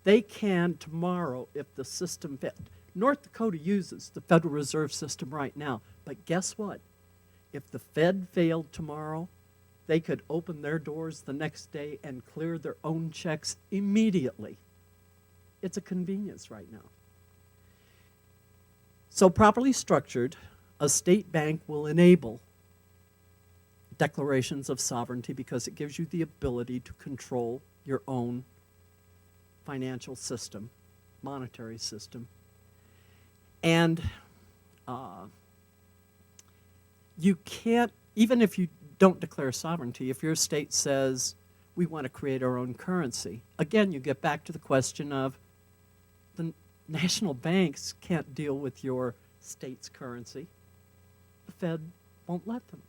They can tomorrow, if the system North Dakota uses the Federal Reserve System right now, but guess what? If the Fed failed tomorrow, they could open their doors the next day and clear their own checks immediately. It's a convenience right now. So properly structured, a state bank will enable declarations of sovereignty because it gives you the ability to control your own financial system, monetary system. And you can't, even if you don't declare sovereignty, if your state says, we want to create our own currency, again, you get back to the question of the national banks can't deal with your state's currency. The Fed won't let them.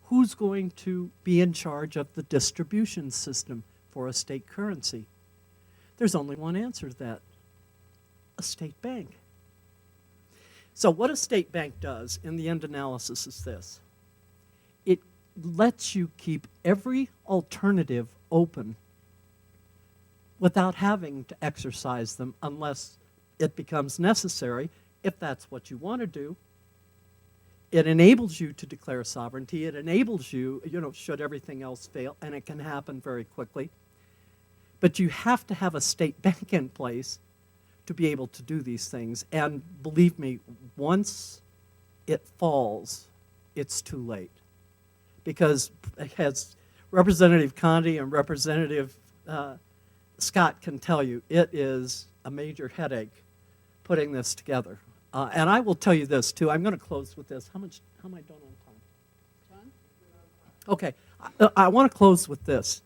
Who's going to be in charge of the distribution system for a state currency? There's only one answer to that: a state bank. So what a state bank does in the end analysis is this: it lets you keep every alternative open without having to exercise them unless it becomes necessary, if that's what you want to do. It enables you to declare sovereignty. It enables you, should everything else fail, and it can happen very quickly. But you have to have a state bank in place to be able to do these things. And believe me, once it falls, it's too late. Because as Representative Conti and Representative Scott can tell you, it is a major headache putting this together. And I will tell you this, too. I'm going to close with this. How am I done on time? John? Okay. I want to close with this.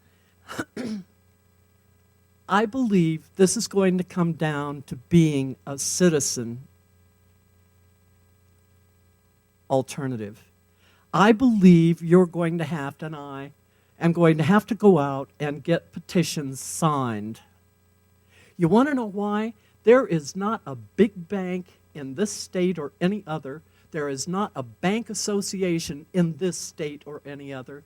I believe this is going to come down to being a citizen alternative. I believe you're going to have to, and I am going to have to go out and get petitions signed. You want to know why? There is not a big bank in this state or any other. There is not a bank association in this state or any other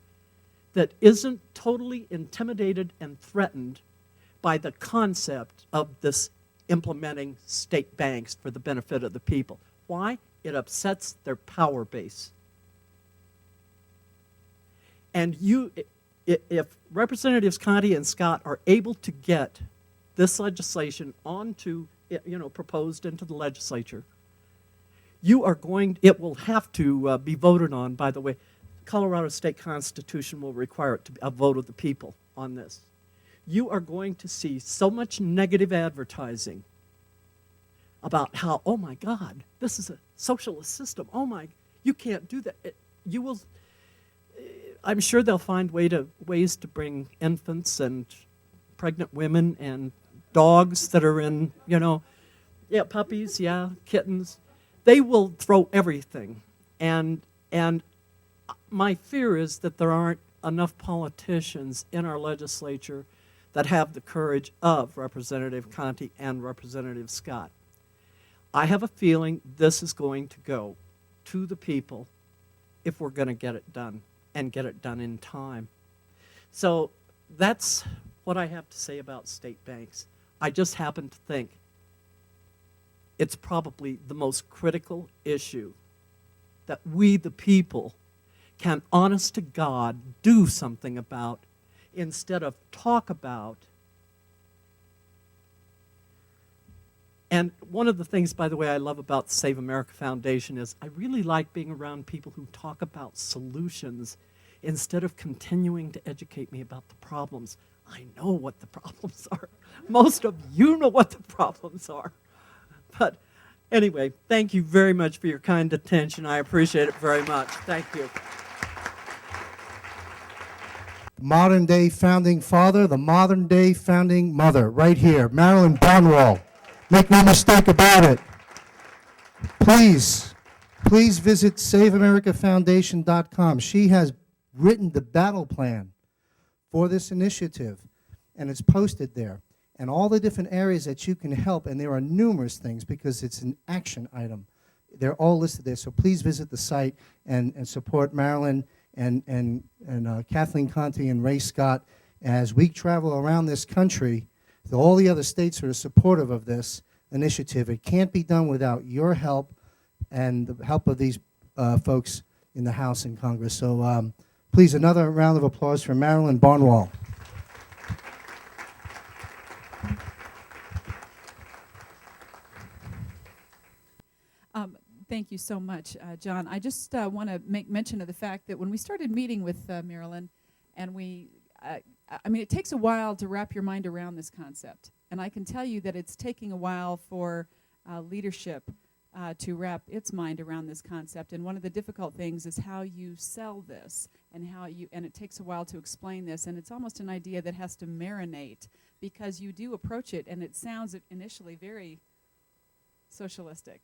that isn't totally intimidated and threatened by the concept of this implementing state banks for the benefit of the people. Why? It upsets their power base. And if Representatives Conti and Scott are able to get this legislation onto, proposed into the legislature, it will have to be voted on. By the way, Colorado State Constitution will require it to be a vote of the people on this. You are going to see so much negative advertising about how, oh my God, this is a socialist system. Oh my, you can't do that. I'm sure they'll find ways to bring infants and pregnant women and dogs that are in, puppies, kittens. They will throw everything. And my fear is that there aren't enough politicians in our legislature that have the courage of Representative Conti and Representative Scott. I have a feeling this is going to go to the people if we're going to get it done, and get it done in time. So that's what I have to say about state banks. I just happen to think it's probably the most critical issue that we, the people, can, honest to God, do something about instead of talk about. And one of the things, by the way, I love about the Save America Foundation is I really like being around people who talk about solutions instead of continuing to educate me about the problems. I know what the problems are. Most of you know what the problems are. But anyway, thank you very much for your kind attention. I appreciate it very much. Thank you. Modern day founding father, the modern day founding mother, right here, Marilyn Barnewall. Make no mistake about it. Please visit SaveAmericaFoundation.com. She has written the battle plan for this initiative, and it's posted there. And all the different areas that you can help, and there are numerous things because it's an action item. They're all listed there, so please visit the site and support Marilyn and Kathleen Conti and Ray Scott as we travel around this country to all the other states that are supportive of this initiative. It can't be done without your help and the help of these folks in the House and Congress. So please, another round of applause for Marilyn Barnewall. Thank you so much, John. I just want to make mention of the fact that when we started meeting with Marilyn, and I mean, it takes a while to wrap your mind around this concept. And I can tell you that it's taking a while for leadership to wrap its mind around this concept. And one of the difficult things is how you sell this, and and it takes a while to explain this. And it's almost an idea that has to marinate, because you do approach it, and it sounds initially very socialistic.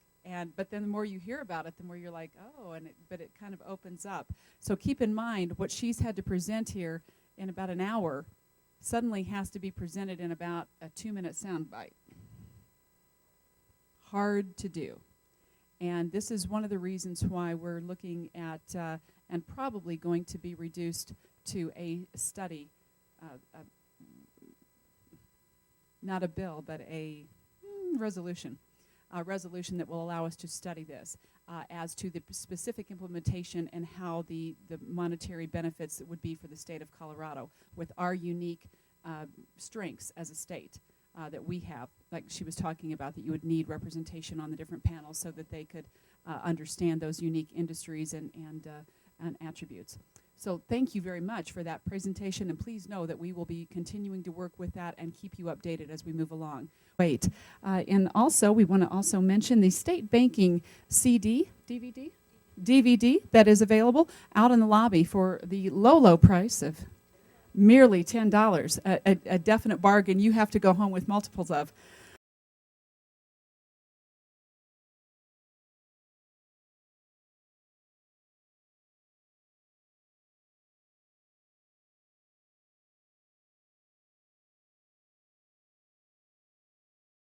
But then the more you hear about it, the more you're like, oh, but it kind of opens up. So keep in mind, what she's had to present here in about an hour suddenly has to be presented in about a 2-minute soundbite. Hard to do. And this is one of the reasons why we're looking at, and probably going to be reduced to a study, not a bill, but a resolution. A resolution that will allow us to study this as to the specific implementation and how the monetary benefits that would be for the state of Colorado with our unique strengths as a state that we have. Like she was talking about, that you would need representation on the different panels so that they could understand those unique industries and attributes. So thank you very much for that presentation, and please know that we will be continuing to work with that and keep you updated as we move along. And also, we want to also mention the state banking DVD that is available out in the lobby for the low price of merely $10, a definite bargain you have to go home with multiples of.